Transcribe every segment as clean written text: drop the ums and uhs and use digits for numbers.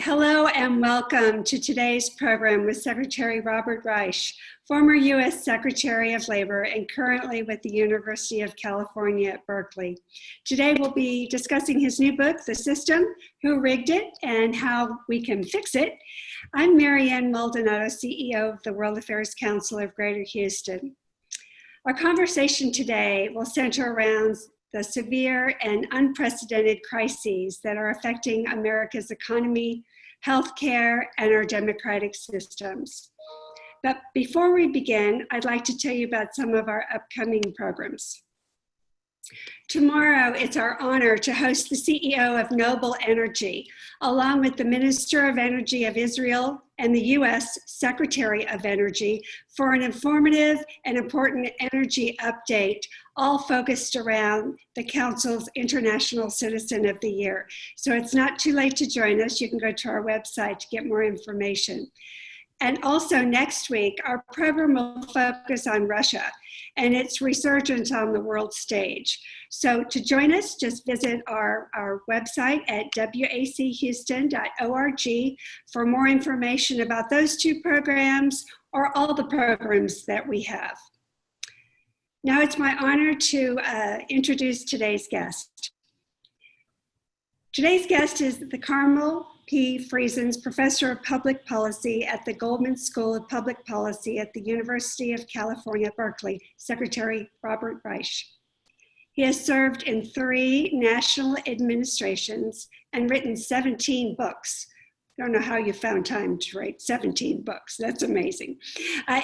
Hello and welcome to today's program with Secretary Robert Reich, former U.S. Secretary of Labor and currently with the University of California at Berkeley. Today we'll be discussing his new book, The System, Who Rigged It and How We Can Fix It. I'm Marianne Maldonado, CEO of the World Affairs Council of Greater Houston. Our conversation today will center around the severe and unprecedented crises that are affecting America's economy, healthcare, and our democratic systems. But before we begin, I'd like to tell you about some of our upcoming programs. Tomorrow, it's our honor to host the CEO of Noble Energy, along with the Minister of Energy of Israel and the U.S. Secretary of Energy, for an informative and important energy update, all focused around the Council's International Citizen of the Year. So it's not too late to join us. You can go to our website to get more information. And also next week, our program will focus on Russia and its resurgence on the world stage. So to join us, just visit our website at wachouston.org for more information about those two programs or all the programs that we have. Now it's my honor to introduce today's guest. Today's guest is the Carmel P. Friesens Professor of Public Policy at the Goldman School of Public Policy at the University of California, Berkeley, Secretary Robert Reich. He has served in 3 national administrations and written 17 books. I don't know how you found time to write 17 books. That's amazing.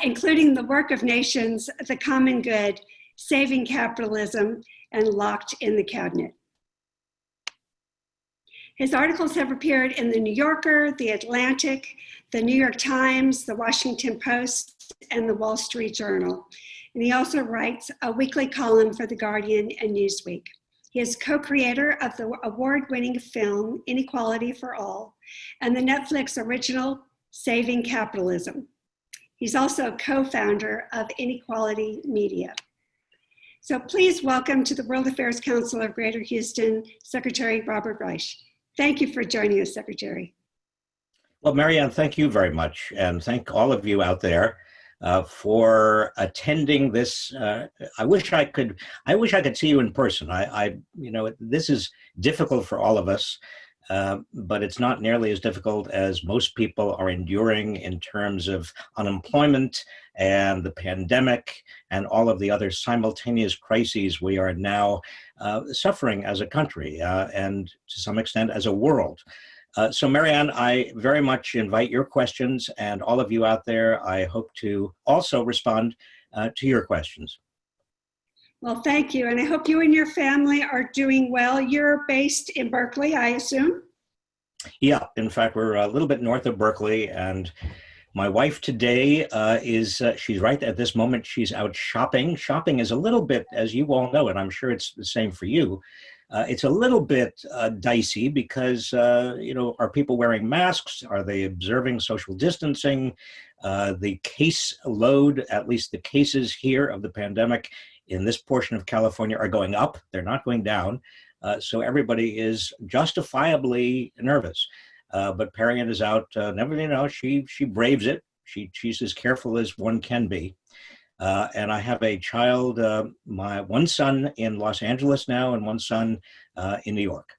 Including The Work of Nations, The Common Good, Saving Capitalism, and Locked in the Cabinet. His articles have appeared in The New Yorker, The Atlantic, The New York Times, The Washington Post, and The Wall Street Journal. And he also writes a weekly column for The Guardian and Newsweek. He is co-creator of the award-winning film Inequality for All and the Netflix original Saving Capitalism. He's also co-founder of Inequality Media. So please welcome to the World Affairs Council of Greater Houston, Secretary Robert Reich. Thank you for joining us, Secretary. Well, Marianne, thank you very much. And thank all of you out there for attending this. I wish I could see you in person. This is difficult for all of us, but it's not nearly as difficult as most people are enduring in terms of unemployment and the pandemic and all of the other simultaneous crises we are now suffering as a country and to some extent as a world. So Marianne, I very much invite your questions, and all of you out there, I hope to also respond to your questions. Well, thank you. And I hope you and your family are doing well. You're based in Berkeley, I assume? Yeah, in fact, we're a little bit north of Berkeley, and my wife today she's right at this moment, she's out shopping. Shopping is a little bit, as you all know, and I'm sure it's the same for you, it's a little bit dicey because, are people wearing masks? Are they observing social distancing? The case load, at least the cases here of the pandemic in this portion of California, are going up. They're not going down. So everybody is justifiably nervous. But Perian is out. She braves it. She's as careful as one can be. And I have a child, my one son in Los Angeles now, and one son in New York.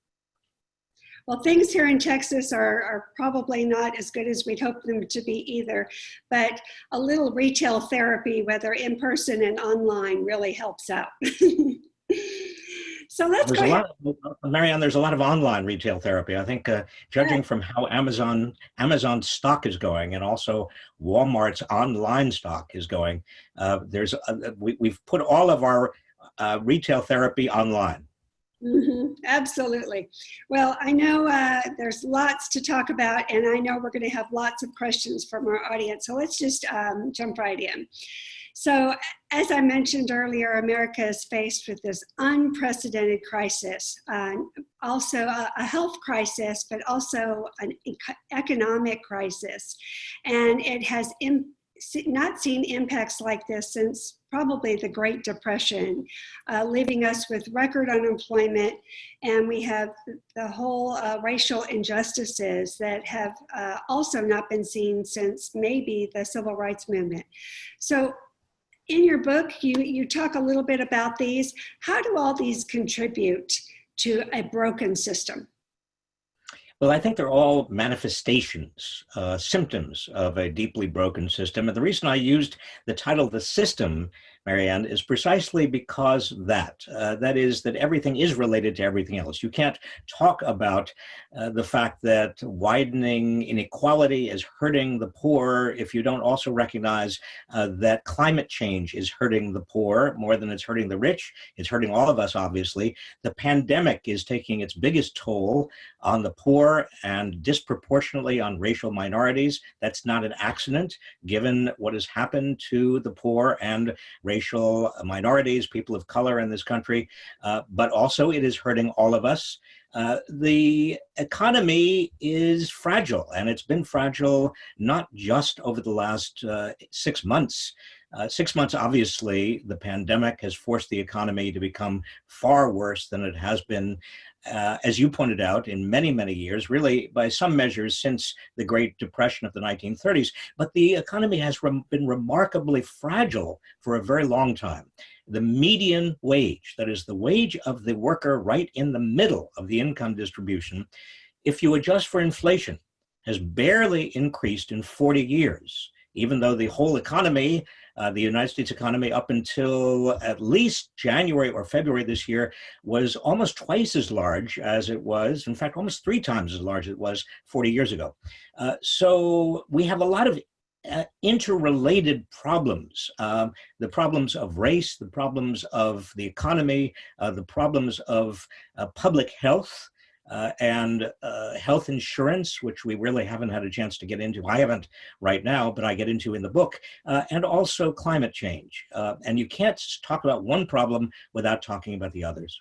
Well, things here in Texas are probably not as good as we'd hope them to be either, but a little retail therapy, whether in person and online, really helps out. So let's go ahead. Marianne, there's a lot of online retail therapy. I think judging from how Amazon's stock is going and also Walmart's online stock is going, we've put all of our retail therapy online. Mm-hmm, absolutely. Well, I know there's lots to talk about, and I know we're going to have lots of questions from our audience. So let's just jump right in. So, as I mentioned earlier, America is faced with this unprecedented crisis, also a health crisis, but also an economic crisis. And it has not seen impacts like this since probably the Great Depression, leaving us with record unemployment, and we have the whole racial injustices that have also not been seen since maybe the Civil Rights Movement. So in your book, you talk a little bit about these. How do all these contribute to a broken system? Well, I think they're all manifestations, symptoms of a deeply broken system. And the reason I used the title "The System," Marianne, is precisely because that is that everything is related to everything else. You can't talk about the fact that widening inequality is hurting the poor if you don't also recognize that climate change is hurting the poor more than it's hurting the rich. It's hurting all of us, obviously. The pandemic is taking its biggest toll on the poor and disproportionately on racial minorities. That's not an accident, given what has happened to the poor and racial minorities, people of color in this country, but also it is hurting all of us. The economy is fragile, and it's been fragile not just over the last 6 months. 6 months, obviously, the pandemic has forced the economy to become far worse than it has been, as you pointed out, in many, many years, really by some measures since the Great Depression of the 1930s. But the economy has been remarkably fragile for a very long time. The median wage, that is the wage of the worker right in the middle of the income distribution, if you adjust for inflation, has barely increased in 40 years, even though the whole economy, the United States economy, up until at least January or February this year, was almost twice as large as it was, in fact, almost 3 times as large as it was 40 years ago. So we have a lot of interrelated problems, the problems of race, the problems of the economy, the problems of public health, and health insurance, which we really haven't had a chance to get into. I haven't right now, but I get into in the book, and also climate change. And you can't talk about one problem without talking about the others.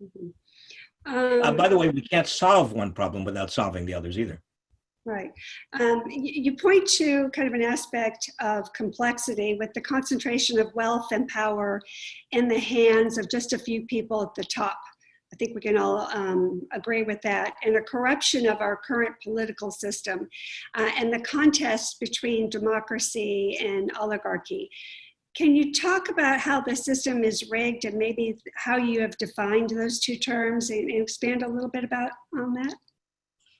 Mm-hmm. By the way, we can't solve one problem without solving the others either. Right. You point to kind of an aspect of complexity with the concentration of wealth and power in the hands of just a few people at the top. I think we can all agree with that. And a corruption of our current political system and the contest between democracy and oligarchy. Can you talk about how the system is rigged and maybe how you have defined those two terms and expand a little bit on that?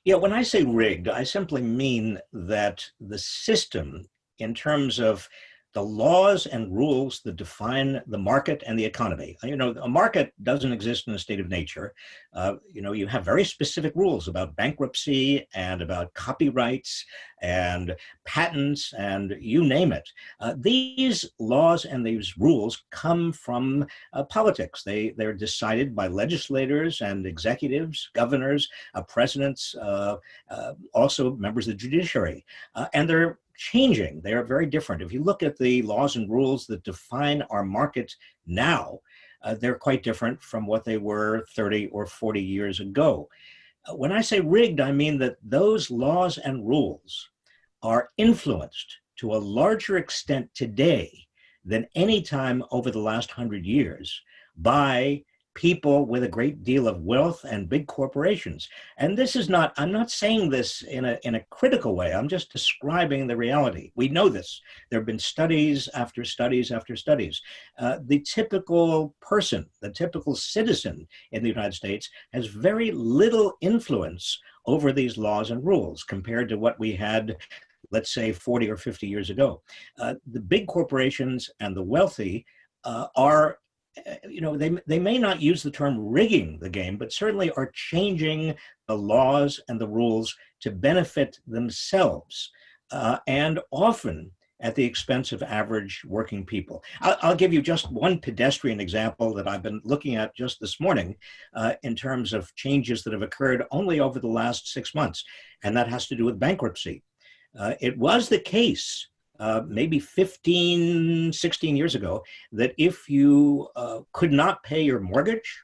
Yeah, when I say rigged, I simply mean that the system, in terms of the laws and rules that define the market and the economy. A market doesn't exist in a state of nature. You have very specific rules about bankruptcy and about copyrights and patents and you name it. These laws and these rules come from politics. They're decided by legislators and executives, governors, presidents, also members of the judiciary, and they're changing. They are very different. If you look at the laws and rules that define our market now, they're quite different from what they were 30 or 40 years ago. When I say rigged, I mean that those laws and rules are influenced to a larger extent today than any time over the last 100 years by people with a great deal of wealth and big corporations. And this is not, I'm not saying this in a critical way. I'm just describing the reality. We know this. There have been studies after studies after studies. The typical person, the typical citizen in the United States has very little influence over these laws and rules compared to what we had, let's say, 40 or 50 years ago. The big corporations and the wealthy are, they may not use the term rigging the game, but certainly are changing the laws and the rules to benefit themselves, and often at the expense of average working people. I'll give you just one pedestrian example that I've been looking at just this morning in terms of changes that have occurred only over the last 6 months, and that has to do with bankruptcy. It was the case maybe 15, 16 years ago, that if you could not pay your mortgage,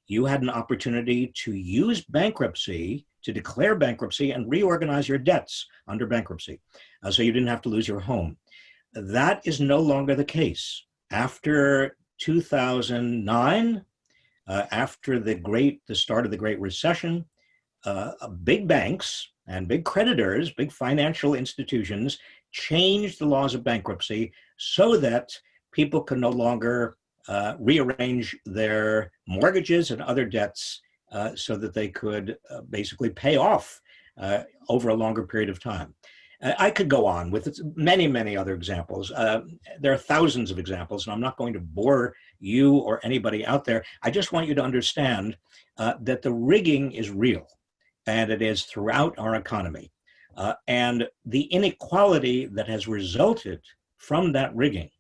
you had an opportunity to use bankruptcy, to declare bankruptcy and reorganize your debts under bankruptcy. So you didn't have to lose your home. That is no longer the case. After 2009, after the start of the Great Recession, big banks and big creditors, big financial institutions changed the laws of bankruptcy so that people could no longer rearrange their mortgages and other debts so that they could basically pay off over a longer period of time. I could go on with many, many other examples. There are thousands of examples, and I'm not going to bore you or anybody out there. I just want you to understand that the rigging is real, and it is throughout our economy. And the inequality that has resulted from that rigging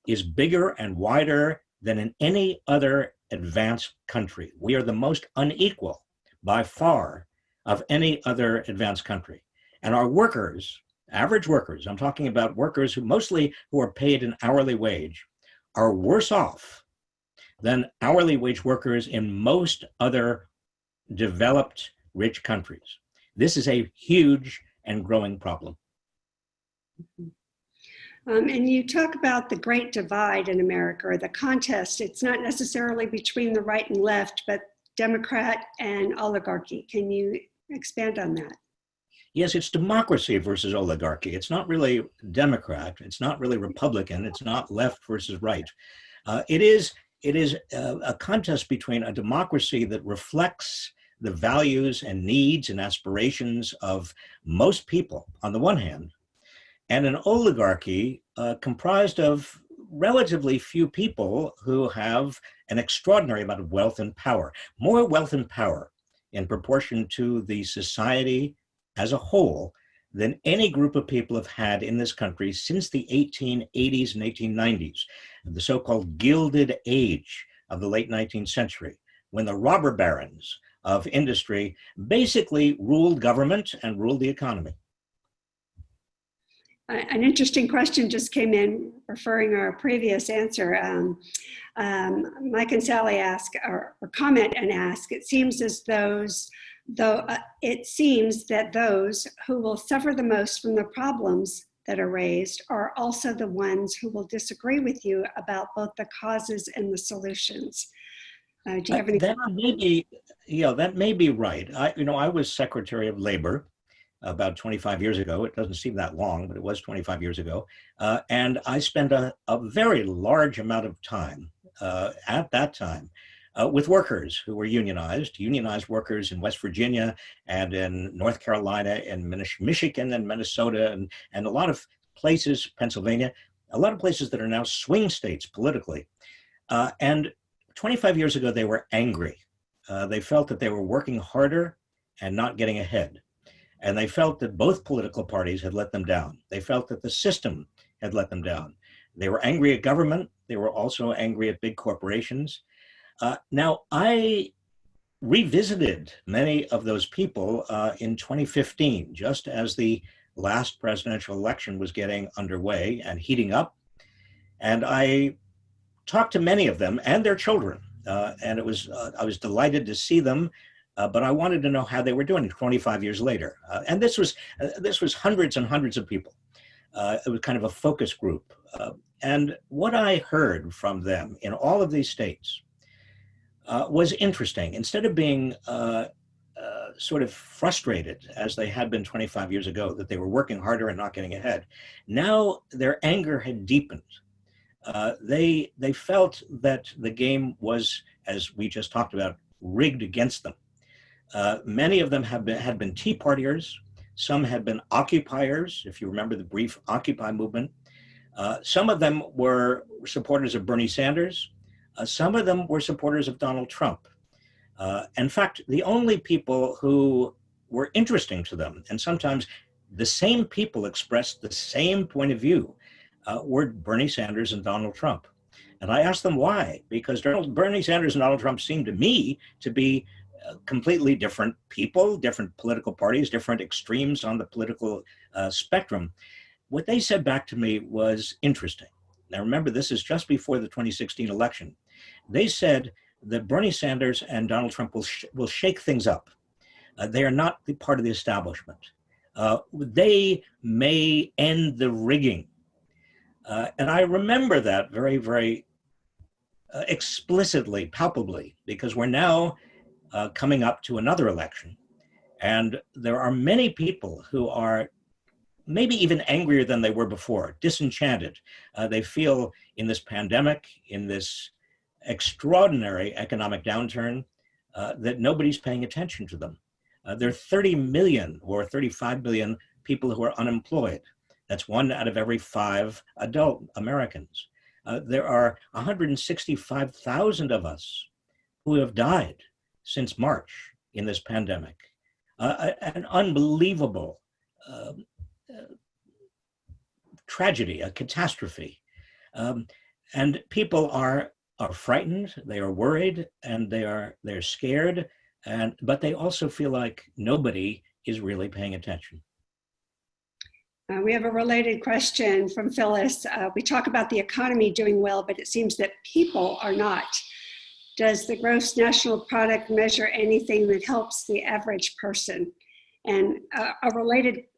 is bigger and wider than in any other advanced country. We are the most unequal by far of any other advanced country. And our workers, average workers, I'm talking about workers who are paid an hourly wage, are worse off than hourly wage workers in most other developed rich countries. This is a huge and growing problem. And you talk about the great divide in America, or the contest. It's not necessarily between the right and left, but Democrat and oligarchy. Can you expand on that? Yes, it's democracy versus oligarchy. It's not really Democrat. It's not really Republican. It's not left versus right. It is a contest between a democracy that reflects the values and needs and aspirations of most people on the one hand, and an oligarchy comprised of relatively few people who have an extraordinary amount of wealth and power, more wealth and power in proportion to the society as a whole than any group of people have had in this country since the 1880s and 1890s, the so-called Gilded Age of the late 19th century, when the robber barons of industry basically ruled government and ruled the economy. An interesting question just came in, referring our previous answer. Mike and Sally ask, or comment and ask, it seems that those who will suffer the most from the problems that are raised are also the ones who will disagree with you about both the causes and the solutions. Do you have any? That may be right. I was Secretary of Labor about 25 years ago. It doesn't seem that long, but it was 25 years ago. And I spent a very large amount of time at that time with workers who were unionized workers in West Virginia and in North Carolina and Michigan and Minnesota and a lot of places, Pennsylvania, a lot of places that are now swing states politically. And 25 years ago, they were angry. They felt that they were working harder and not getting ahead. And they felt that both political parties had let them down. They felt that the system had let them down. They were angry at government. They were also angry at big corporations. Now, I revisited many of those people in 2015, just as the last presidential election was getting underway and heating up. And I talked to many of them and their children. And I was delighted to see them. But I wanted to know how they were doing 25 years later. And this was hundreds and hundreds of people. It was kind of a focus group. And what I heard from them in all of these states was interesting. Instead of being sort of frustrated as they had been 25 years ago, that they were working harder and not getting ahead, now their anger had deepened. They felt that the game was, as we just talked about, rigged against them. Many of them had been Tea Partiers. Some had been occupiers, if you remember the brief Occupy movement. Some of them were supporters of Bernie Sanders. Some of them were supporters of Donald Trump. In fact, the only people who were interesting to them, and sometimes the same people expressed the same point of view, were Bernie Sanders and Donald Trump. And I asked them why, because Bernie Sanders and Donald Trump seemed to me to be completely different people, different political parties, different extremes on the political spectrum. What they said back to me was interesting. Now, remember, this is just before the 2016 election. They said that Bernie Sanders and Donald Trump will shake things up. They are not the part of the establishment. They may end the rigging. And I remember that very, very explicitly, palpably, because we're now coming up to another election. And there are many people who are maybe even angrier than they were before, disenchanted. They feel in this pandemic, in this extraordinary economic downturn, that nobody's paying attention to them. There are 30 million or 35 million people who are unemployed. That's 1 out of every 5 adult Americans. There are 165,000 of us who have died since March in this pandemic. An unbelievable tragedy, a catastrophe. And people are frightened, they are worried, and they're scared, but they also feel like nobody is really paying attention. We have a related question from Phyllis. We talk about the economy doing well, but it seems that people are not. Does the gross national product measure anything that helps the average person? And a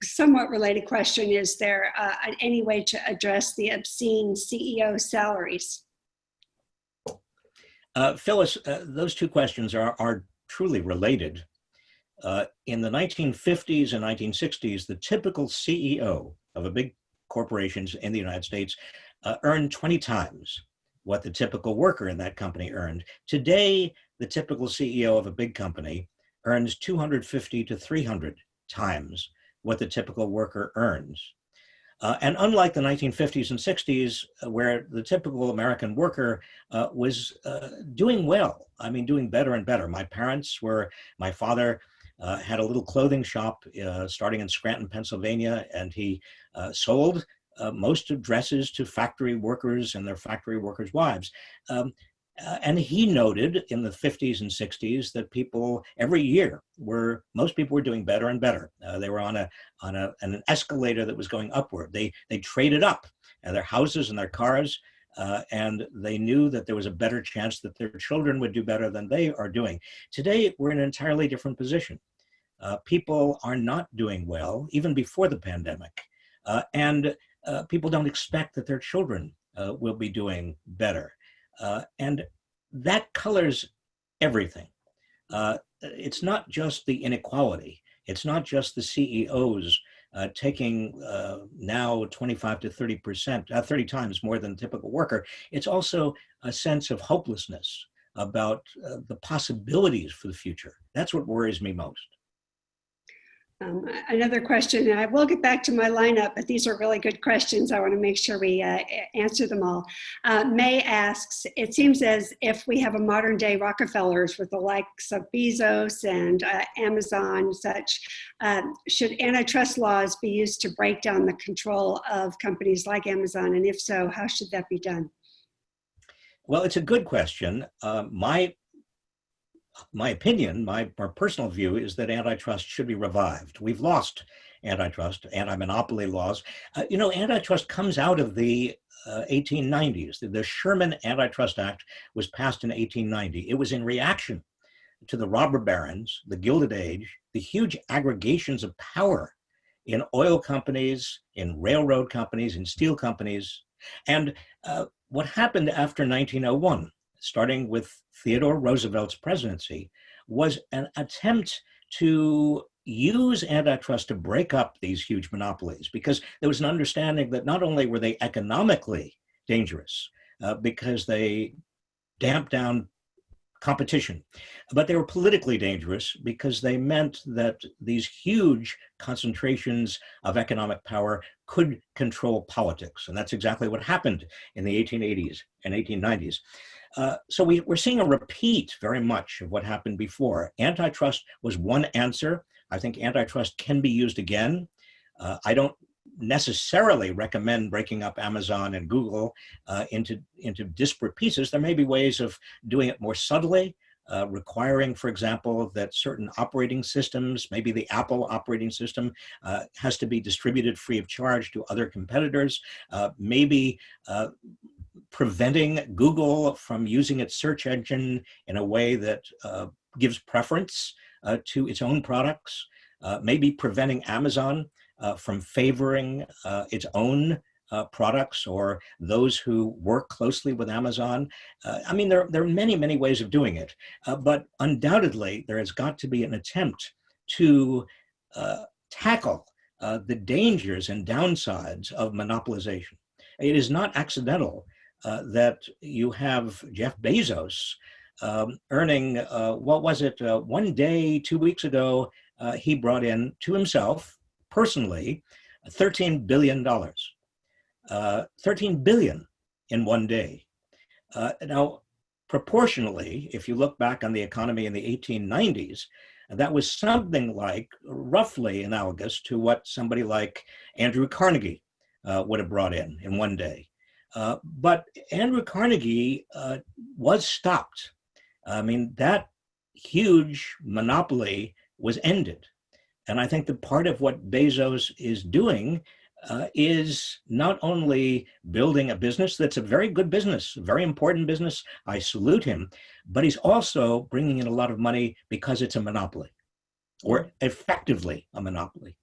somewhat related question, is there any way to address the obscene CEO salaries? Phyllis, those two questions are truly related. In the 1950s and 1960s, the typical CEO of a big corporation in the United States earned 20 times what the typical worker in that company earned. Today, the typical CEO of a big company earns 250 to 300 times what the typical worker earns. And unlike the 1950s and 60s, where the typical American worker was doing well, I mean, doing better and better. My father had a little clothing shop starting in Scranton, Pennsylvania, and he sold most of dresses to factory workers and their factory workers' wives. And he noted in the 50s and 60s that people every year most people were doing better and better. They were on an escalator that was going upward. They traded up their houses and their cars, and they knew that there was a better chance that their children would do better than they are doing. Today, we're in an entirely different position. People are not doing well, even before the pandemic, and people don't expect that their children will be doing better. And that colors everything. It's not just the inequality. It's not just the CEOs taking now 25 to 30%, 30 times more than the typical worker. It's also a sense of hopelessness about the possibilities for the future. That's what worries me most. Another question, and I will get back to my lineup, but these are really good questions. I want to make sure we answer them all. May asks, it seems as if we have a modern day Rockefellers with the likes of Bezos and Amazon and such. Should antitrust laws be used to break down the control of companies like Amazon? And if so, how should that be done? Well, it's a good question. My opinion, my personal view is that antitrust should be revived. We've lost antitrust, anti-monopoly laws. Antitrust comes out of the 1890s. The Sherman Antitrust Act was passed in 1890. It was in reaction to the robber barons, the Gilded Age, the huge aggregations of power in oil companies, in railroad companies, in steel companies. And what happened after 1901, starting with Theodore Roosevelt's presidency, was an attempt to use antitrust to break up these huge monopolies, because there was an understanding that not only were they economically dangerous because they damped down competition, but they were politically dangerous because they meant that these huge concentrations of economic power could control politics. And that's exactly what happened in the 1880s and 1890s. So we're seeing a repeat very much of what happened before. Antitrust was one answer. I think antitrust can be used again. I don't necessarily recommend breaking up Amazon and Google into disparate pieces. There may be ways of doing it more subtly, requiring, for example, that certain operating systems, maybe the Apple operating system, has to be distributed free of charge to other competitors, maybe preventing Google from using its search engine in a way that gives preference to its own products, maybe preventing Amazon from favoring its own products or those who work closely with Amazon. I mean, there are many, many ways of doing it, but undoubtedly there has got to be an attempt to tackle the dangers and downsides of monopolization. It is not accidental that you have Jeff Bezos earning, what was it, one day, 2 weeks ago, he brought in to himself personally $13 billion. 13 billion in one day. Now, proportionally, if you look back on the economy in the 1890s, that was something like roughly analogous to what somebody like Andrew Carnegie would have brought in one day. But Andrew Carnegie was stopped. I mean, that huge monopoly was ended. And I think that part of what Bezos is doing is not only building a business that's a very good business, a very important business, I salute him, but he's also bringing in a lot of money because it's a monopoly, or effectively a monopoly.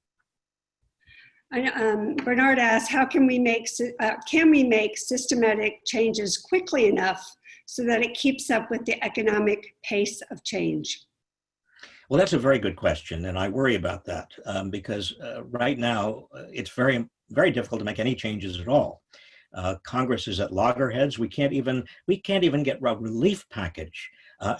Bernard asks, how can we make systematic changes quickly enough so that it keeps up with the economic pace of change? Well, that's a very good question, and I worry about that because right now it's very, very difficult to make any changes at all. Congress is at loggerheads. We can't even get a relief package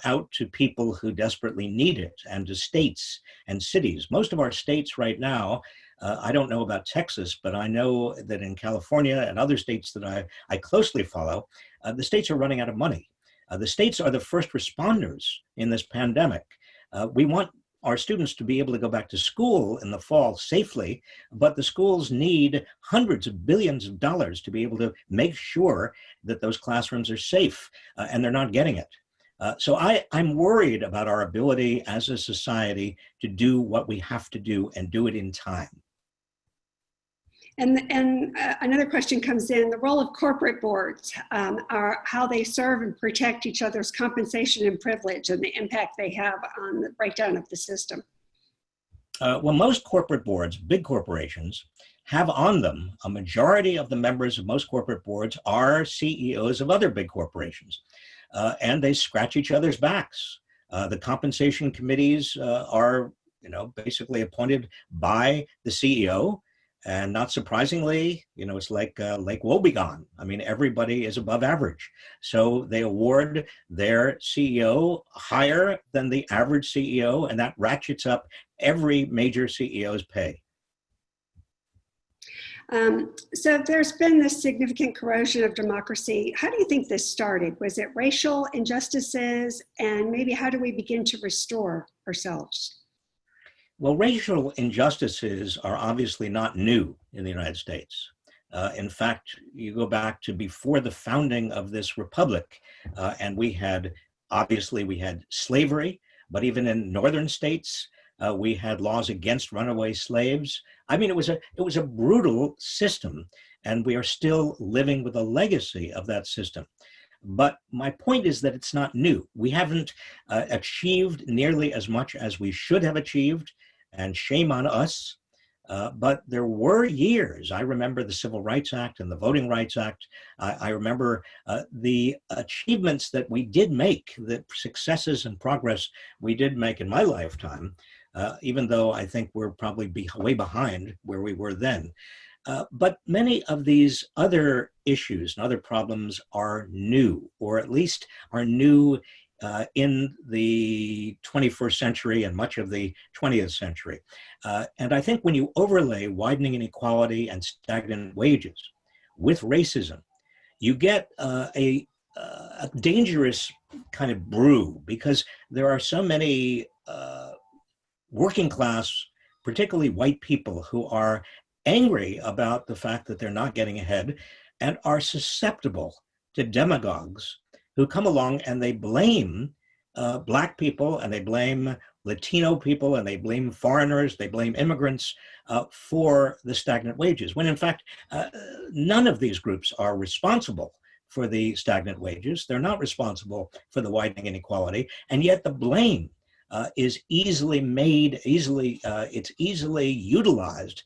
out to people who desperately need it, and to states and cities. Most of our states right now, I don't know about Texas, but I know that in California and other states that I closely follow, the states are running out of money. The states are the first responders in this pandemic. We want our students to be able to go back to school in the fall safely, but the schools need hundreds of billions of dollars to be able to make sure that those classrooms are safe, and they're not getting it. So I'm worried about our ability as a society to do what we have to do and do it in time. And another question comes in, the role of corporate boards, are how they serve and protect each other's compensation and privilege, and the impact they have on the breakdown of the system. Well, most corporate boards, big corporations, have on them, a majority of the members of most corporate boards are CEOs of other big corporations, and they scratch each other's backs. The compensation committees are, basically appointed by the CEO. And not surprisingly, it's like Lake Wobegon. I mean, everybody is above average. So they award their CEO higher than the average CEO, and that ratchets up every major CEO's pay. So there's been this significant corrosion of democracy. How do you think this started? Was it racial injustices? And maybe how do we begin to restore ourselves? Well, racial injustices are obviously not new in the United States. In fact, you go back to before the founding of this republic, and we had slavery, but even in northern states, we had laws against runaway slaves. I mean, it was a brutal system, and we are still living with a legacy of that system. But my point is that it's not new. We haven't achieved nearly as much as we should have achieved, and shame on us. But there were years, I remember the Civil Rights Act and the Voting Rights Act. I remember the achievements that we did make, the successes and progress we did make in my lifetime, even though I think we're probably way behind where we were then. But many of these other issues and other problems are new, or at least are new in the 21st century and much of the 20th century. And I think when you overlay widening inequality and stagnant wages with racism, you get a dangerous kind of brew, because there are so many working class, particularly white people, who are angry about the fact that they're not getting ahead and are susceptible to demagogues who come along and they blame Black people, and they blame Latino people, and they blame foreigners, they blame immigrants for the stagnant wages, when in fact, none of these groups are responsible for the stagnant wages. They're not responsible for the widening inequality, and yet the blame is easily utilized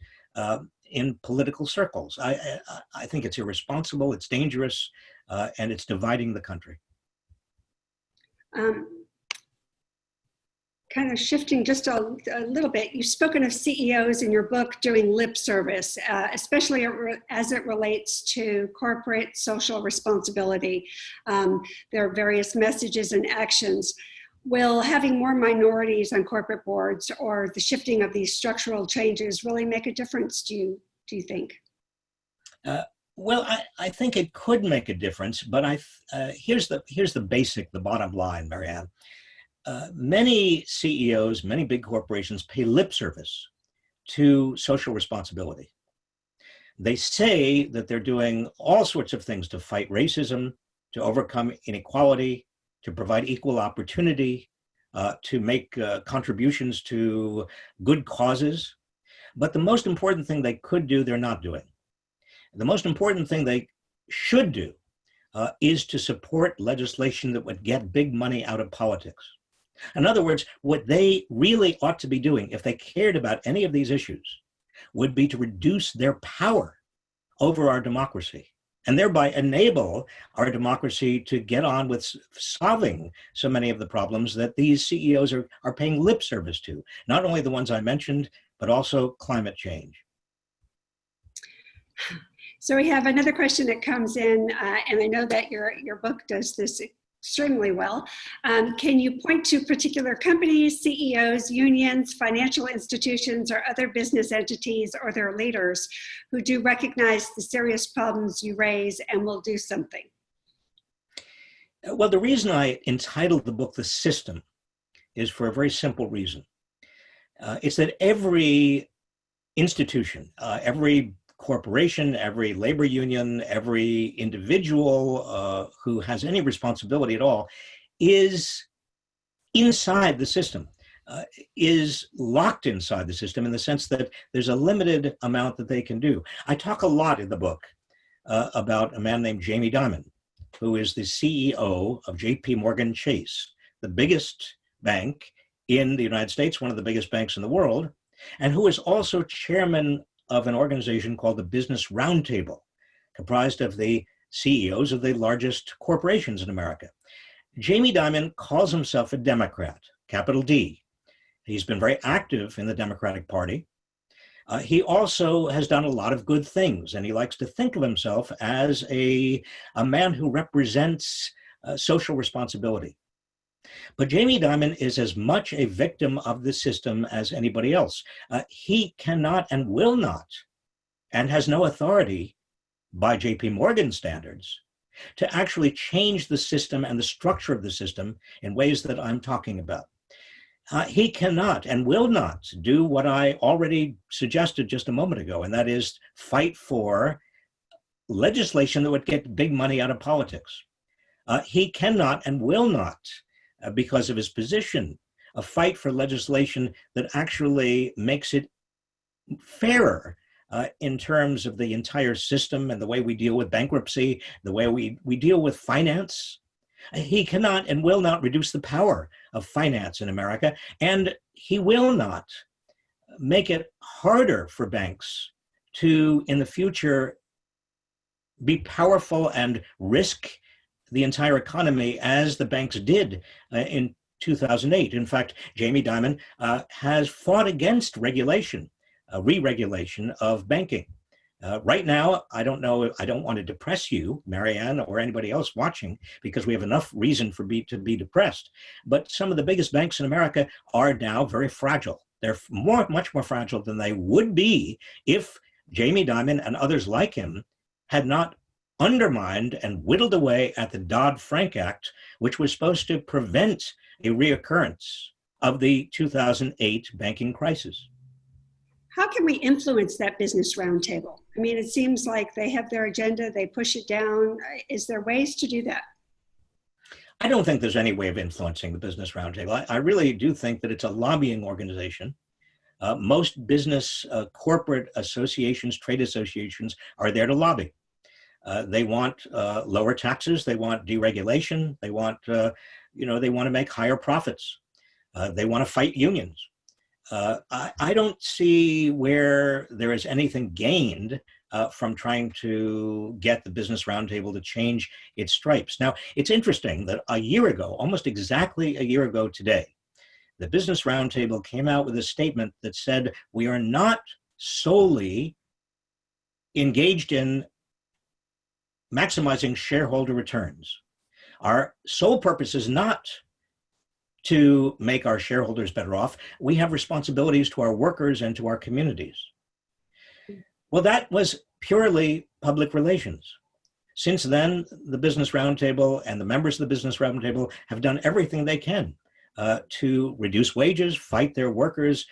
in political circles. I think it's irresponsible, it's dangerous, and it's dividing the country. Kind of shifting just a little bit, you've spoken of CEOs in your book doing lip service, especially as it relates to corporate social responsibility. There are various messages and actions. Will having more minorities on corporate boards or the shifting of these structural changes really make a difference, do you think? Well, I think it could make a difference, but here's the bottom line, Marianne. Many CEOs, many big corporations pay lip service to social responsibility. They say that they're doing all sorts of things to fight racism, to overcome inequality, to provide equal opportunity, to make contributions to good causes. But the most important thing they could do, they're not doing. The most important thing they should do is to support legislation that would get big money out of politics. In other words, what they really ought to be doing, if they cared about any of these issues, would be to reduce their power over our democracy and thereby enable our democracy to get on with solving so many of the problems that these CEOs are paying lip service to, not only the ones I mentioned, but also climate change. So we have another question that comes in, and I know that your book does this extremely well. Can you point to particular companies, CEOs, unions, financial institutions, or other business entities or their leaders who do recognize the serious problems you raise and will do something? Well, the reason I entitled the book The System is for a very simple reason. It's that every institution, every corporation, every labor union, every individual who has any responsibility at all is inside the system, is locked inside the system in the sense that there's a limited amount that they can do. I talk a lot in the book about a man named Jamie Dimon, who is the CEO of JPMorgan Chase, the biggest bank in the United States, one of the biggest banks in the world, and who is also chairman of an organization called the Business Roundtable, comprised of the CEOs of the largest corporations in America. Jamie Dimon calls himself a Democrat, capital D. He's been very active in the Democratic Party. He also has done a lot of good things, and he likes to think of himself as a man who represents social responsibility. But Jamie Dimon is as much a victim of the system as anybody else. He cannot and will not, and has no authority by JPMorgan standards, to actually change the system and the structure of the system in ways that I'm talking about. He cannot and will not do what I already suggested just a moment ago, and that is fight for legislation that would get big money out of politics. He cannot and will not, because of his position, a fight for legislation that actually makes it fairer in terms of the entire system and the way we deal with bankruptcy, the way we deal with finance. He cannot and will not reduce the power of finance in America, and he will not make it harder for banks to, in the future, be powerful and risk the entire economy as the banks did in 2008. In fact, Jamie Dimon has fought against regulation, re-regulation of banking. Right now, I don't want to depress you, Marianne, or anybody else watching, because we have enough reason to be depressed. But some of the biggest banks in America are now very fragile. They're much more fragile than they would be if Jamie Dimon and others like him had not undermined and whittled away at the Dodd-Frank Act, which was supposed to prevent a reoccurrence of the 2008 banking crisis. How can we influence that business roundtable? I mean, it seems like they have their agenda, they push it down. Is there ways to do that? I don't think there's any way of influencing the business roundtable. I really do think that it's a lobbying organization. Most business corporate associations, trade associations are there to lobby. They want lower taxes. They want deregulation. They want, they want to make higher profits. They want to fight unions. I don't see where there is anything gained from trying to get the Business Roundtable to change its stripes. Now, it's interesting that a year ago, almost exactly a year ago today, the Business Roundtable came out with a statement that said, we are not solely engaged in maximizing shareholder returns. Our sole purpose is not to make our shareholders better off. We have responsibilities to our workers and to our communities. Well, that was purely public relations. Since then, the Business Roundtable and the members of the Business Roundtable have done everything they can to reduce wages, fight their workers,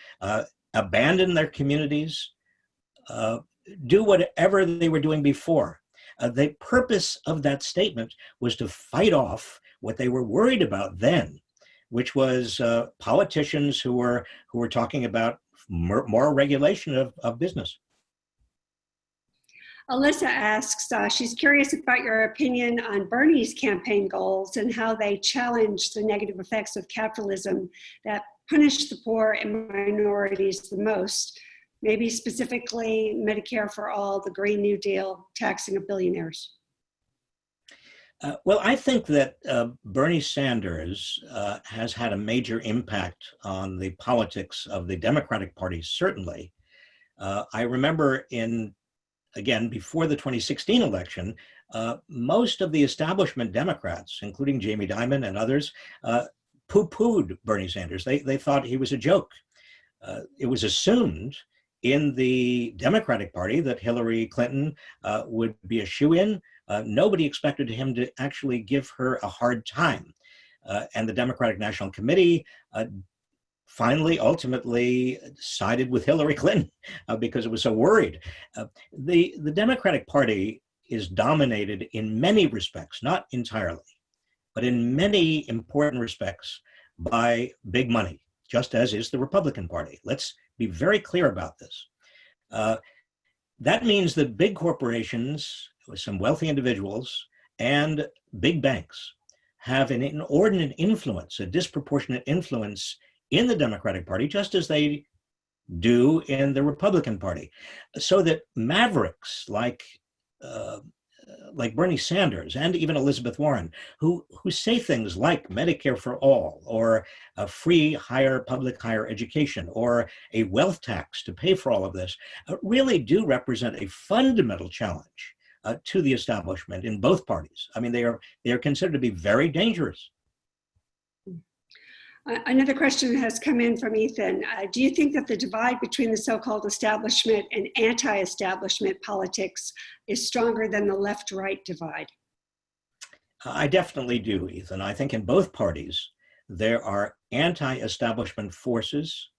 abandon their communities, do whatever they were doing before. The purpose of that statement was to fight off what they were worried about then, which was politicians who were talking about more regulation of business. Alyssa asks, she's curious about your opinion on Bernie's campaign goals and how they challenge the negative effects of capitalism that punish the poor and minorities the most, maybe specifically Medicare for all, the Green New Deal, taxing of billionaires. Well, I think that Bernie Sanders has had a major impact on the politics of the Democratic Party, certainly. I remember again, before the 2016 election, most of the establishment Democrats, including Jamie Dimon and others, poo-pooed Bernie Sanders. They thought he was a joke. It was assumed in the Democratic Party that Hillary Clinton would be a shoo-in. Nobody expected him to actually give her a hard time. And the Democratic National Committee finally, ultimately sided with Hillary Clinton because it was so worried. The Democratic Party is dominated in many respects, not entirely, but in many important respects by big money, just as is the Republican Party. Let's be very clear about this. That means that big corporations with some wealthy individuals and big banks have an inordinate influence, a disproportionate influence in the Democratic Party, just as they do in the Republican Party. So that mavericks like Bernie Sanders and even Elizabeth Warren, who say things like Medicare for all, or a free public higher education, or a wealth tax to pay for all of this, really do represent a fundamental challenge to the establishment in both parties. I mean, they are considered to be very dangerous. Another question has come in from Ethan. Do you think that the divide between the so-called establishment and anti-establishment politics is stronger than the left-right divide? I definitely do, Ethan. I think in both parties, there are anti-establishment forces.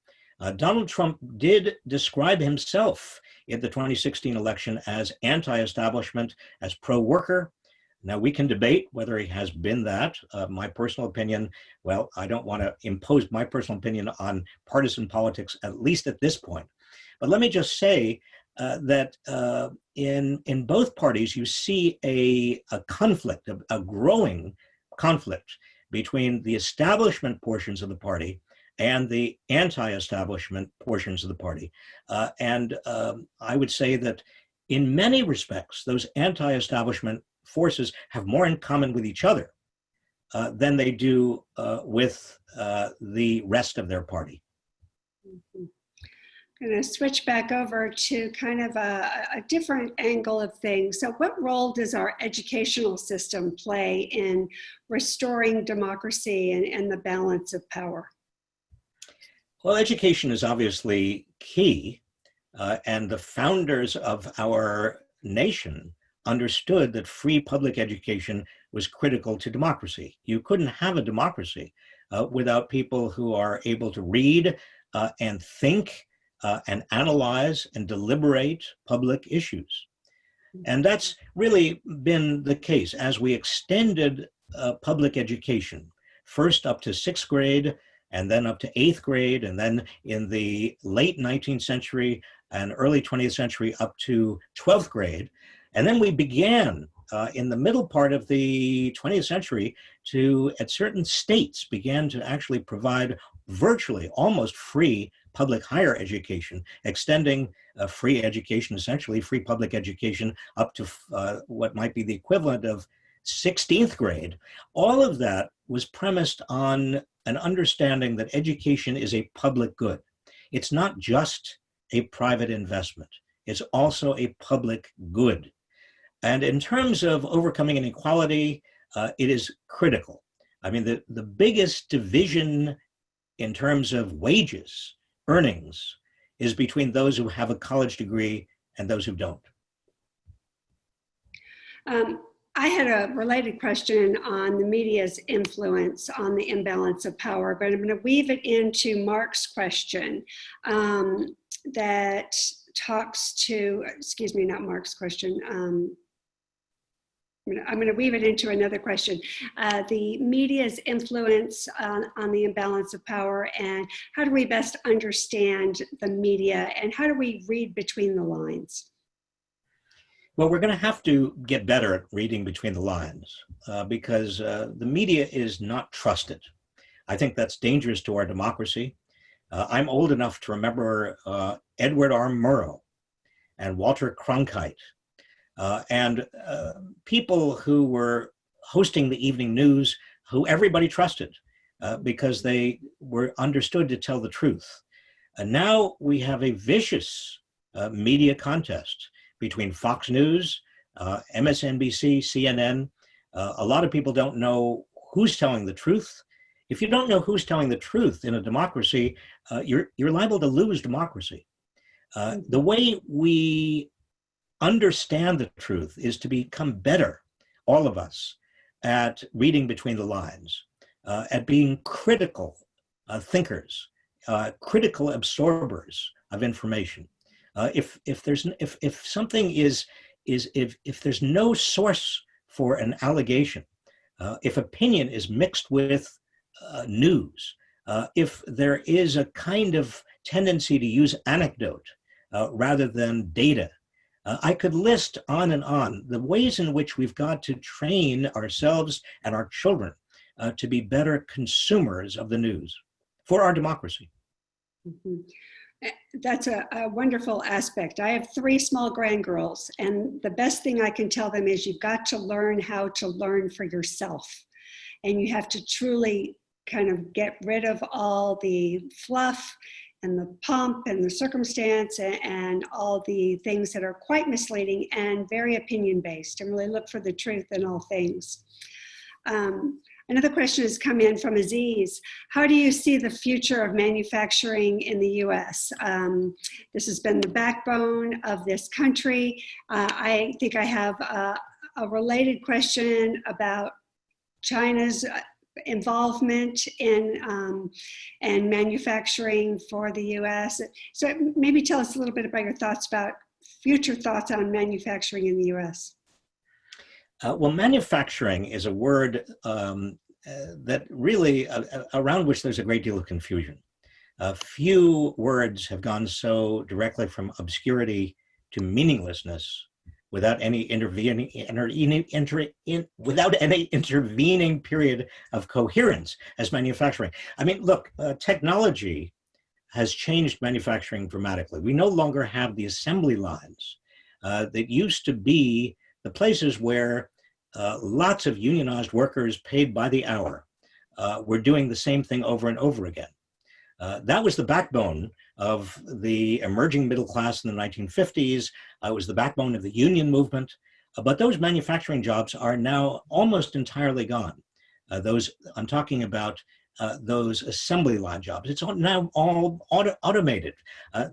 Donald Trump did describe himself in the 2016 election as anti-establishment, as pro-worker. Now, we can debate whether he has been that. My personal opinion, well, I don't want to impose my personal opinion on partisan politics, at least at this point. But let me just say that in both parties, you see a conflict, a growing conflict between the establishment portions of the party and the anti-establishment portions of the party. And I would say that in many respects, those anti-establishment forces have more in common with each other than they do with the rest of their party. Mm-hmm. I'm going to switch back over to kind of a different angle of things. So what role does our educational system play in restoring democracy and the balance of power? Well, education is obviously key, and the founders of our nation understood that free public education was critical to democracy. You couldn't have a democracy without people who are able to read and think and analyze and deliberate public issues. And that's really been the case as we extended public education, first up to 6th grade, and then up to 8th grade, and then in the late 19th century and early 20th century up to 12th grade. And then we began in the middle part of the 20th century at certain states, began to actually provide virtually almost free public higher education, extending free education, essentially free public education, up to what might be the equivalent of 16th grade. All of that was premised on an understanding that education is a public good. It's not just a private investment. It's also a public good. And in terms of overcoming inequality, it is critical. I mean, the biggest division in terms of wages, earnings, is between those who have a college degree and those who don't. I had a related question on the media's influence on the imbalance of power, but I'm going to weave it into Mark's question that talks to, excuse me, not Mark's question. I'm going to weave it into another question. The media's influence on the imbalance of power, and how do we best understand the media, and how do we read between the lines? Well, we're going to have to get better at reading between the lines because the media is not trusted. I think that's dangerous to our democracy. I'm old enough to remember Edward R. Murrow and Walter Cronkite and people who were hosting the evening news who everybody trusted because they were understood to tell the truth. And now we have a vicious media contest between Fox News, MSNBC, CNN. A lot of people don't know who's telling the truth. If you don't know who's telling the truth in a democracy, you're liable to lose democracy. The way we understand the truth is to become better, all of us, at reading between the lines, at being critical thinkers, critical absorbers of information. If something is if there's no source for an allegation, if opinion is mixed with news, if there is a kind of tendency to use anecdote rather than data, I could list on and on the ways in which we've got to train ourselves and our children to be better consumers of the news for our democracy. Mm-hmm. That's a wonderful aspect. I have 3 small grandgirls, and the best thing I can tell them is you've got to learn how to learn for yourself. And you have to truly kind of get rid of all the fluff and the pomp and the circumstance and all the things that are quite misleading and very opinion-based, and really look for the truth in all things. Another question has come in from Aziz. How do you see the future of manufacturing in the US? This has been the backbone of this country. I think I have a related question about China's involvement in manufacturing for the US. So maybe tell us a little bit about your thoughts about future thoughts on manufacturing in the US. Well, manufacturing is a word that really, around which there's a great deal of confusion. Few words have gone so directly from obscurity to meaninglessness without any intervening period of coherence as manufacturing. I mean, look, technology has changed manufacturing dramatically. We no longer have the assembly lines that used to be the places where lots of unionized workers paid by the hour were doing the same thing over and over again. That was the backbone of the emerging middle class in the 1950s. It was the backbone of the union movement. But those manufacturing jobs are now almost entirely gone. I'm talking about those assembly line jobs. It's now all automated.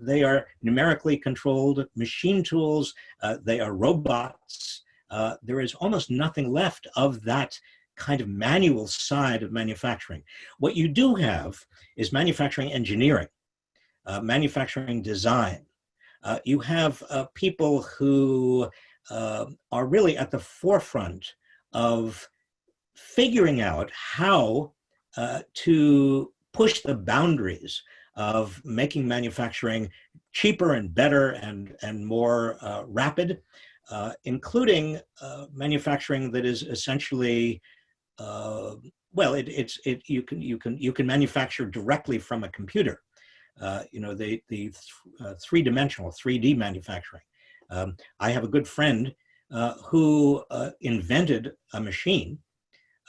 They are numerically controlled machine tools. They are robots. There is almost nothing left of that kind of manual side of manufacturing. What you do have is manufacturing engineering, manufacturing design. You have people who are really at the forefront of figuring out how to push the boundaries of making manufacturing cheaper and better and more rapid, including manufacturing that is essentially Well, you can manufacture directly from a computer. Three-dimensional 3D manufacturing. I have a good friend who invented a machine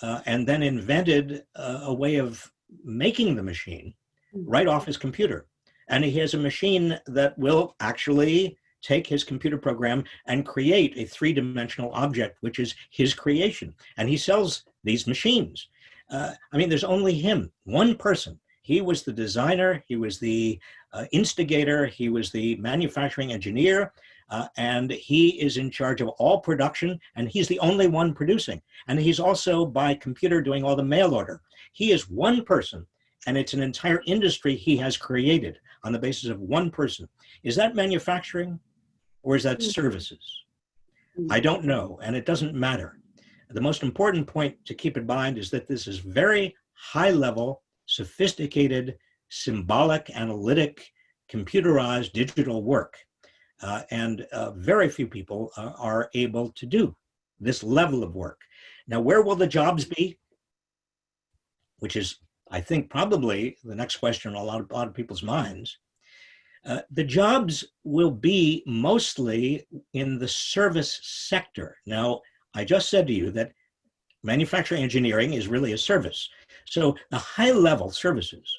and then invented a way of making the machine right off his computer. And he has a machine that will actually take his computer program and create a three-dimensional object, which is his creation. And he sells these machines. There's only him, one person. He was the designer, he was the instigator, he was the manufacturing engineer, and he is in charge of all production, and he's the only one producing. And he's also by computer doing all the mail order. He is one person, and it's an entire industry he has created on the basis of one person. Is that manufacturing or is that services? I don't know, and it doesn't matter. The most important point to keep in mind is that this is very high level, sophisticated, symbolic, analytic, computerized digital work. And very few people are able to do this level of work. Now, where will the jobs be? Which is, I think, probably the next question on a lot of people's minds. The jobs will be mostly in the service sector. Now, I just said to you that manufacturing engineering is really a service. So the high-level services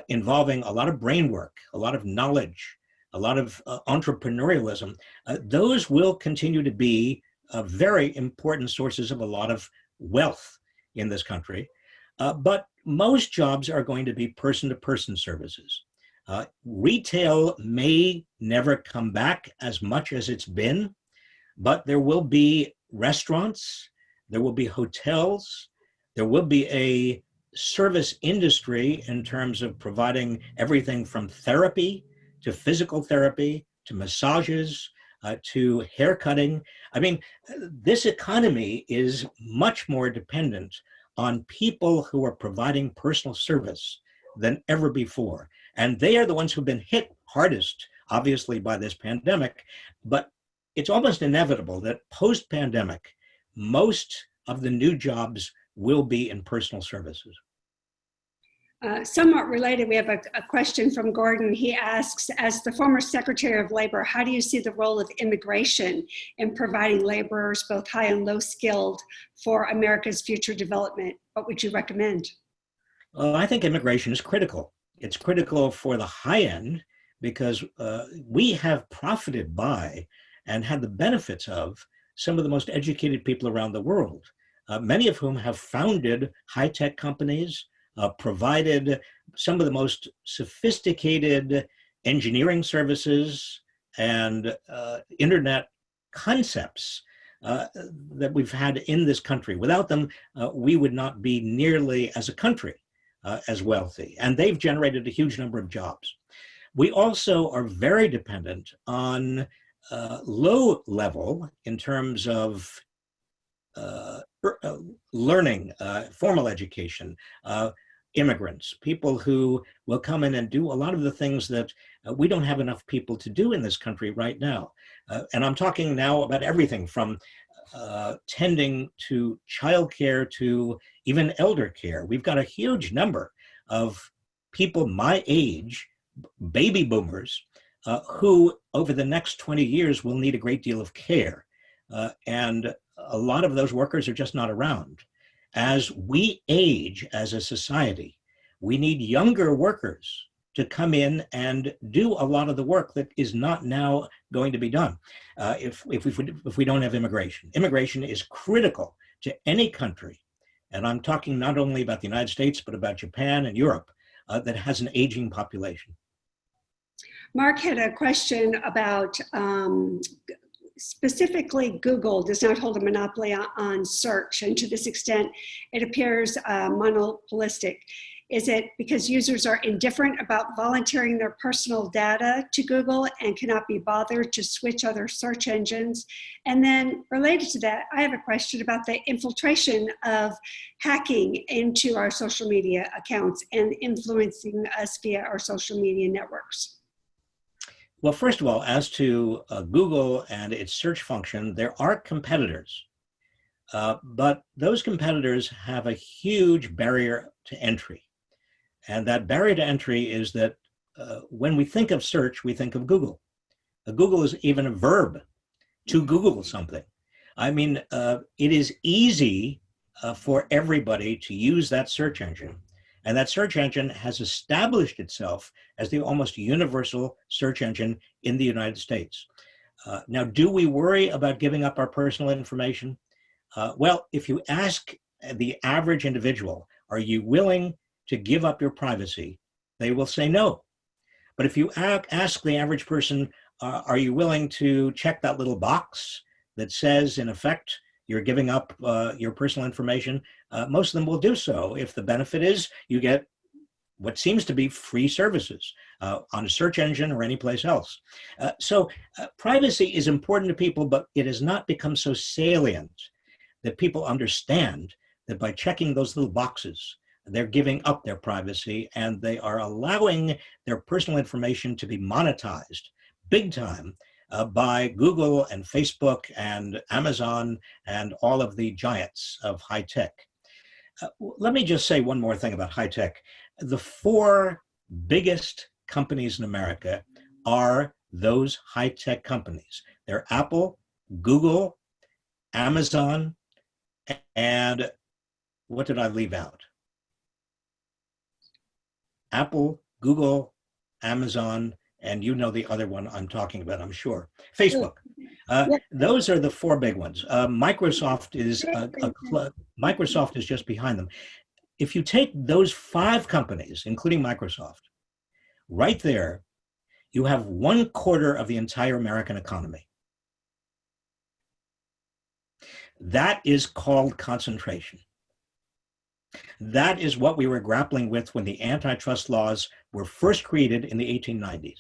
involving a lot of brain work, a lot of knowledge, a lot of entrepreneurialism, those will continue to be very important sources of a lot of wealth in this country. But most jobs are going to be person-to-person services. Retail may never come back as much as it's been, but there will be restaurants, there will be hotels, there will be a service industry in terms of providing everything from therapy to physical therapy to massages to hair cutting. This economy is much more dependent on people who are providing personal service than ever before. And they are the ones who've been hit hardest, obviously, by this pandemic. But it's almost inevitable that post-pandemic, most of the new jobs will be in personal services. Somewhat related, we have a question from Gordon. He asks, as the former Secretary of Labor, how do you see the role of immigration in providing laborers, both high and low skilled, for America's future development? What would you recommend? I think immigration is critical. It's critical for the high end because we have profited by and had the benefits of some of the most educated people around the world, many of whom have founded high-tech companies, provided some of the most sophisticated engineering services and internet concepts that we've had in this country. Without them, we would not be nearly as a country as wealthy. And they've generated a huge number of jobs. We also are very dependent on low level in terms of learning, formal education, immigrants, people who will come in and do a lot of the things that we don't have enough people to do in this country right now. And I'm talking now about everything from tending to childcare to even elder care. We've got a huge number of people my age, baby boomers, who over the next 20 years will need a great deal of care. And a lot of those workers are just not around. As we age as a society, we need younger workers to come in and do a lot of the work that is not now going to be done if we don't have immigration. Immigration is critical to any country, and I'm talking not only about the United States, but about Japan and Europe that has an aging population. Mark had a question about specifically Google does not hold a monopoly on search, and to this extent, it appears monopolistic. Is it because users are indifferent about volunteering their personal data to Google and cannot be bothered to switch other search engines? And then related to that, I have a question about the infiltration of hacking into our social media accounts and influencing us via our social media networks. Well, first of all, as to Google and its search function, there are competitors But those competitors have a huge barrier to entry. And that barrier to entry is that when we think of search, we think of Google. Google is even a verb, to Google something. I mean, it is easy for everybody to use that search engine. And that search engine has established itself as the almost universal search engine in the United States. Now, do we worry about giving up our personal information? Well, if you ask the average individual, are you willing to give up your privacy? They will say no. But if you ask the average person, are you willing to check that little box that says, in effect, you're giving up your personal information? Most of them will do so if the benefit is you get what seems to be free services on a search engine or any place else. So privacy is important to people, but it has not become so salient that people understand that by checking those little boxes, they're giving up their privacy and they are allowing their personal information to be monetized big time by Google and Facebook and Amazon and all of the giants of high tech. Let me just say one more thing about high tech. The four biggest companies in America are those high tech companies. They're Apple, Google, Amazon, and what did I leave out? Apple, Google, Amazon, and you know the other one I'm talking about, I'm sure. Facebook. Those are the four big ones. Microsoft is just behind them. If you take those five companies, including Microsoft, right there, you have 1/4 of the entire American economy. That is called concentration. That is what we were grappling with when the antitrust laws were first created in the 1890s.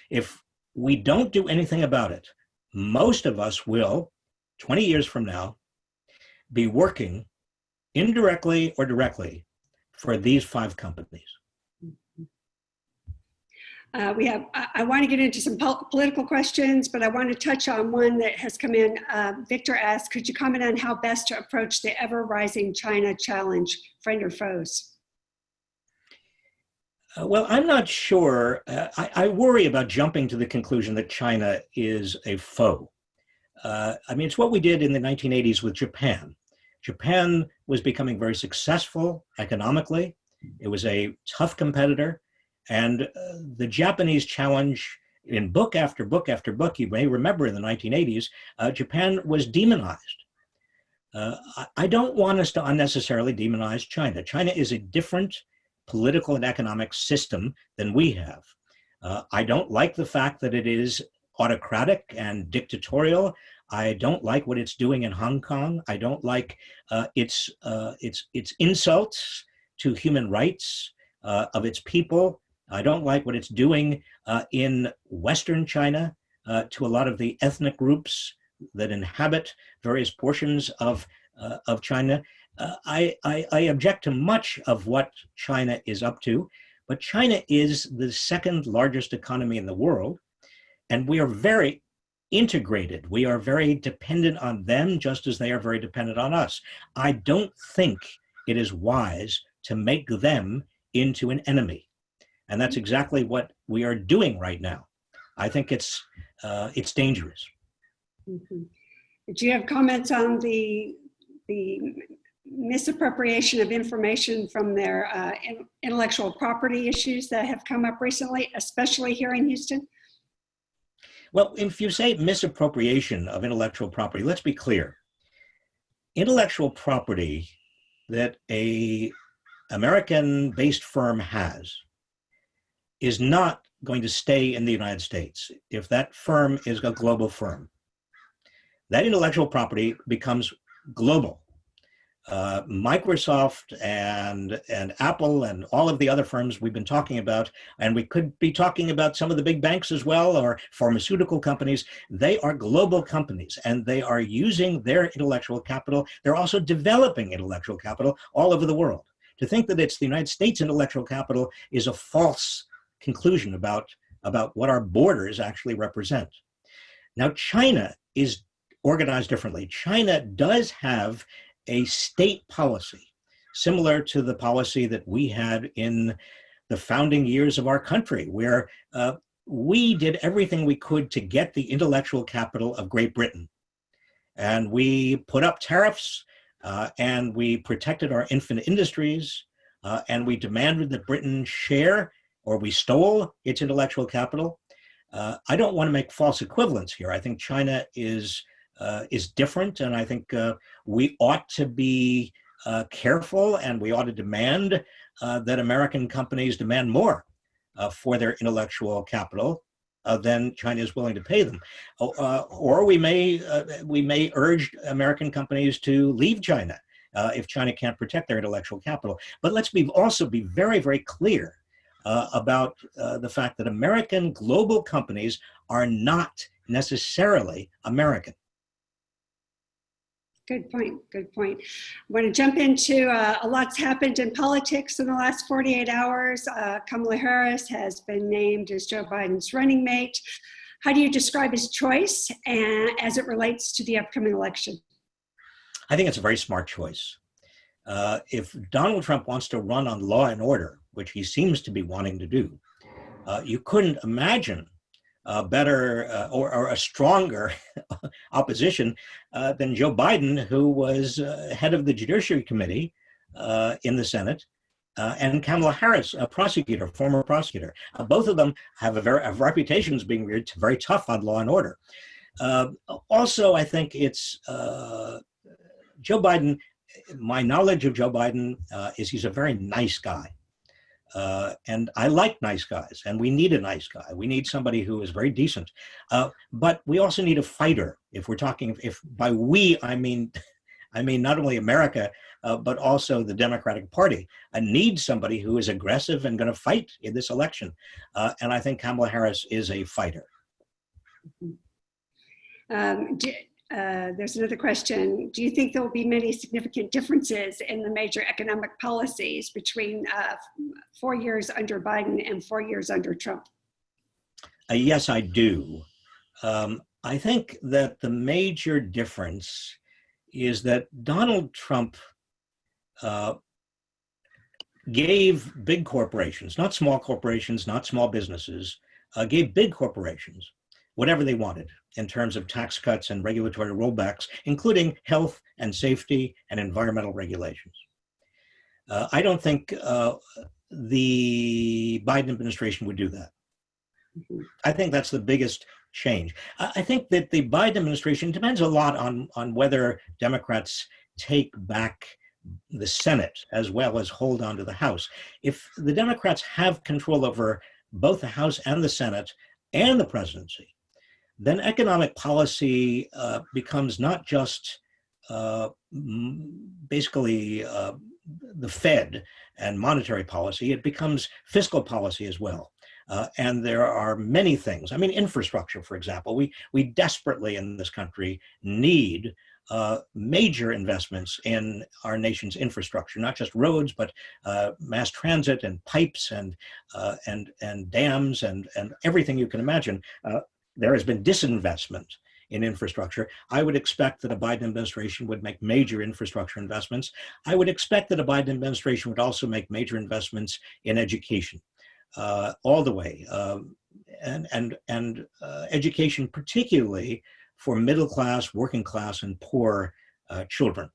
If we don't do anything about it, most of us will, 20 years from now, be working indirectly or directly for these five companies. I want to get into some political questions, but I want to touch on one that has come in. Victor asked, could you comment on how best to approach the ever-rising China challenge, friend or foes? Well, I'm not sure. I worry about jumping to the conclusion that China is a foe. I mean, it's what we did in the 1980s with Japan. Japan was becoming very successful economically. It was a tough competitor. And the Japanese challenge in book after book after book, you may remember in the 1980s, Japan was demonized. I don't want us to unnecessarily demonize China. China is a different political and economic system than we have. I don't like the fact that it is autocratic and dictatorial. I don't like what it's doing in Hong Kong. I don't like its insults to human rights of its people. I don't like what it's doing in Western China to a lot of the ethnic groups that inhabit various portions of China. I object to much of what China is up to, but China is the second largest economy in the world, and we are very integrated. We are very dependent on them just as they are very dependent on us. I don't think it is wise to make them into an enemy. And that's exactly what we are doing right now. I think it's dangerous. Mm-hmm. Do you have comments on the misappropriation of information from their intellectual property issues that have come up recently, especially here in Houston? Well, if you say misappropriation of intellectual property, let's be clear. Intellectual property that a American-based firm has is not going to stay in the United States if that firm is a global firm. That intellectual property becomes global. Microsoft and Apple and all of the other firms we've been talking about, and we could be talking about some of the big banks as well, or pharmaceutical companies, they are global companies and they are using their intellectual capital. They're also developing intellectual capital all over the world. To think that it's the United States intellectual capital is a false conclusion about what our borders actually represent. Now, China is organized differently. China does have a state policy similar to the policy that we had in the founding years of our country, where we did everything we could to get the intellectual capital of Great Britain. And we put up tariffs, and we protected our infant industries, and we demanded that Britain share, or we stole its intellectual capital. I don't want to make false equivalents here. I think China is different, and I think we ought to be careful, and we ought to demand that American companies demand more for their intellectual capital than China is willing to pay them, or we may urge American companies to leave China if China can't protect their intellectual capital. But let's also be very, very clear about the fact that American global companies are not necessarily American. Good point. Good point. I want to jump into a lot's happened in politics in the last 48 hours. Kamala Harris has been named as Joe Biden's running mate. How do you describe his choice as it relates to the upcoming election? I think it's a very smart choice. If Donald Trump wants to run on law and order, which he seems to be wanting to do, you couldn't imagine a better or a stronger opposition than Joe Biden, who was head of the Judiciary Committee in the Senate, and Kamala Harris, a prosecutor, former prosecutor. Both of them have reputations being very tough on law and order. Also, I think it's Joe Biden. My knowledge of Joe Biden is he's a very nice guy. And I like nice guys, and we need a nice guy. We need somebody who is very decent. But we also need a fighter. If we're talking, if by we, I mean not only America, but also the Democratic Party. I need somebody who is aggressive and going to fight in this election. And I think Kamala Harris is a fighter. There's another question. Do you think there will be many significant differences in the major economic policies between 4 years under Biden and 4 years under Trump? Yes, I do. I think that the major difference is that Donald Trump gave big corporations, not small corporations, not small businesses, gave big corporations whatever they wanted in terms of tax cuts and regulatory rollbacks, including health and safety and environmental regulations. I don't think the Biden administration would do that. I think that's the biggest change. I think that the Biden administration depends a lot on whether Democrats take back the Senate as well as hold on to the House. If the Democrats have control over both the House and the Senate and the presidency, then economic policy becomes not just basically the Fed and monetary policy, it becomes fiscal policy as well. And there are many things. I mean, infrastructure, for example. We desperately in this country need major investments in our nation's infrastructure, not just roads, but mass transit and pipes and dams and everything you can imagine. There has been disinvestment in infrastructure. I would expect that a Biden administration would make major infrastructure investments. I would expect that a Biden administration would also make major investments in education, all the way, and education particularly for middle class, working class, and poor children,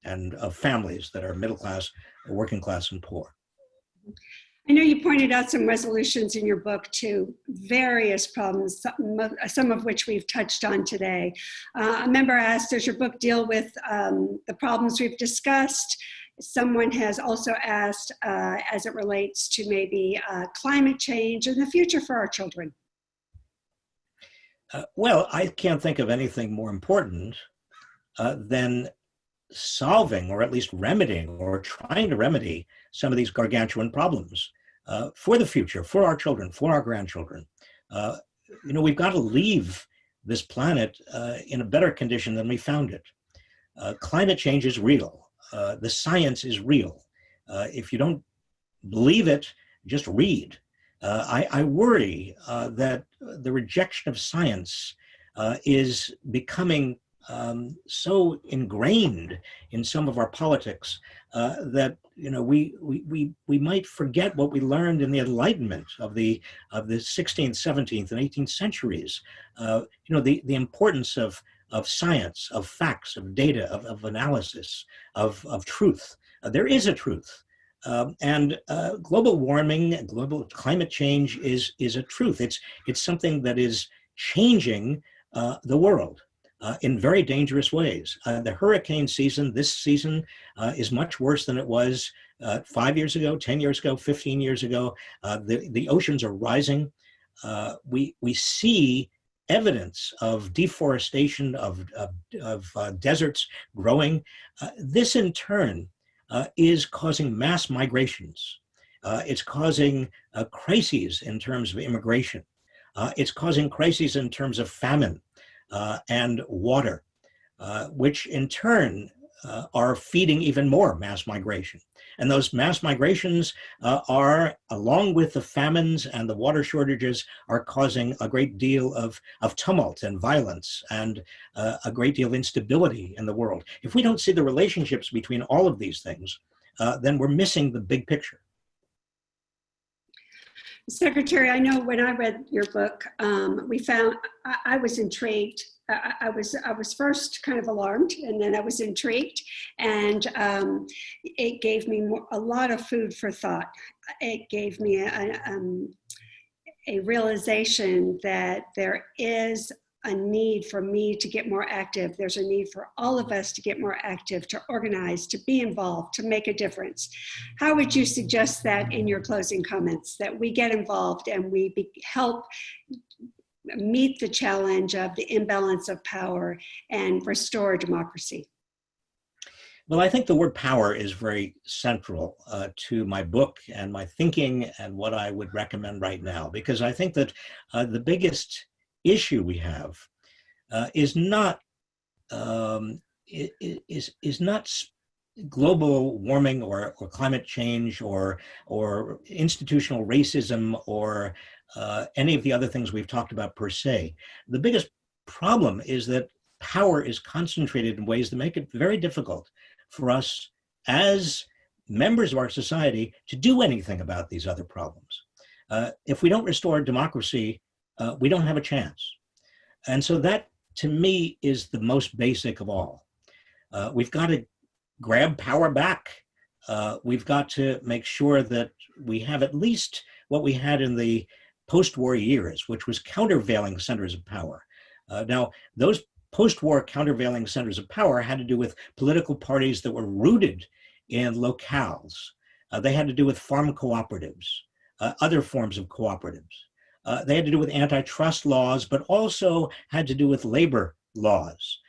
and of families that are middle class, working class, and poor. I know you pointed out some resolutions in your book to various problems, some of which we've touched on today. A member asked, does your book deal with the problems we've discussed? Someone has also asked, as it relates to maybe climate change and the future for our children. Well, I can't think of anything more important than solving, or at least remedying, or trying to remedy some of these gargantuan problems for the future, for our children, for our grandchildren. We've got to leave this planet in a better condition than we found it. Climate change is real. The science is real. If you don't believe it, just read. I worry that the rejection of science is becoming so ingrained in some of our politics that we might forget what we learned in the Enlightenment of the 16th, 17th, and 18th centuries. The importance of science, of facts, of data, of analysis, of truth. There is a truth. And global warming, global climate change is a truth. It's something that is changing the world in very dangerous ways. The hurricane season, this season, is much worse than it was 5 years ago, 10 years ago, 15 years ago. The oceans are rising. We see evidence of deforestation, of deserts growing. This in turn is causing mass migrations. It's causing crises in terms of immigration. It's causing crises in terms of famine and water, which in turn are feeding even more mass migration. And those mass migrations are, along with the famines and the water shortages, are causing a great deal of tumult and violence and a great deal of instability in the world. If we don't see the relationships between all of these things, then we're missing the big picture. Secretary, I know when I read your book, I was intrigued. I was first kind of alarmed, and then I was intrigued, and it gave me a lot of food for thought. It gave me a realization that there is a need for me to get more active. There's a need for all of us to get more active, to organize, to be involved, to make a difference. How would you suggest that in your closing comments, that we get involved and we help meet the challenge of the imbalance of power and restore democracy? Well, I think the word power is very central to my book and my thinking and what I would recommend right now, because I think that the biggest issue we have is not global warming or climate change or institutional racism or any of the other things we've talked about per se. The biggest problem is that power is concentrated in ways that make it very difficult for us as members of our society to do anything about these other problems. If we don't restore democracy, we don't have a chance. And so that, to me, is the most basic of all. We've got to grab power back. We've got to make sure that we have at least what we had in the post-war years, which was countervailing centers of power. Now, those post-war countervailing centers of power had to do with political parties that were rooted in locales. They had to do with farm cooperatives, other forms of cooperatives. They had to do with antitrust laws, but also had to do with labor laws.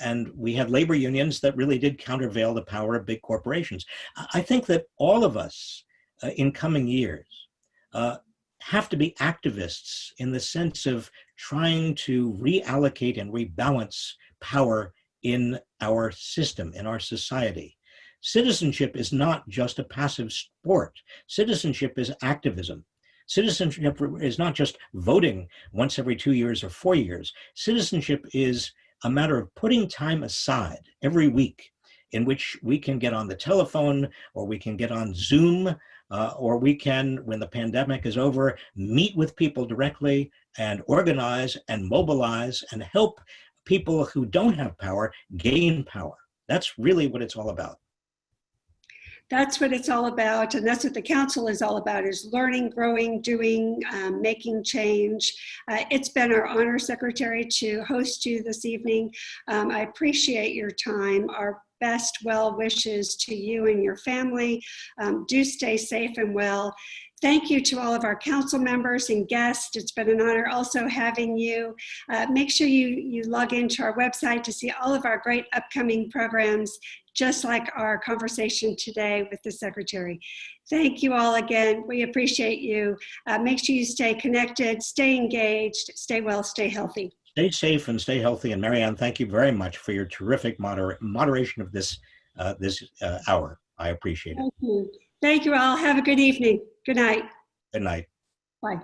And we had labor unions that really did countervail the power of big corporations. I think that all of us in coming years have to be activists in the sense of trying to reallocate and rebalance power in our system, in our society. Citizenship is not just a passive sport. Citizenship is activism. Citizenship is not just voting once every 2 years or 4 years. Citizenship is a matter of putting time aside every week in which we can get on the telephone, or we can get on Zoom, or we can, when the pandemic is over, meet with people directly and organize and mobilize and help people who don't have power gain power. That's really what it's all about. That's what it's all about, and that's what the council is all about, is learning, growing, doing, making change. It's been our honor, Secretary, to host you this evening. I appreciate your time. Our best well wishes to you and your family. Do stay safe and well. Thank you to all of our council members and guests. It's been an honor also having you. Make sure you log into our website to see all of our great upcoming programs, just like our conversation today with the Secretary. Thank you all again. We appreciate you. Make sure you stay connected, stay engaged, stay well, stay healthy. Stay safe and stay healthy. And Marianne, thank you very much for your terrific moderation of this hour. I appreciate it. Thank you. Thank you all. Have a good evening. Good night. Good night. Bye.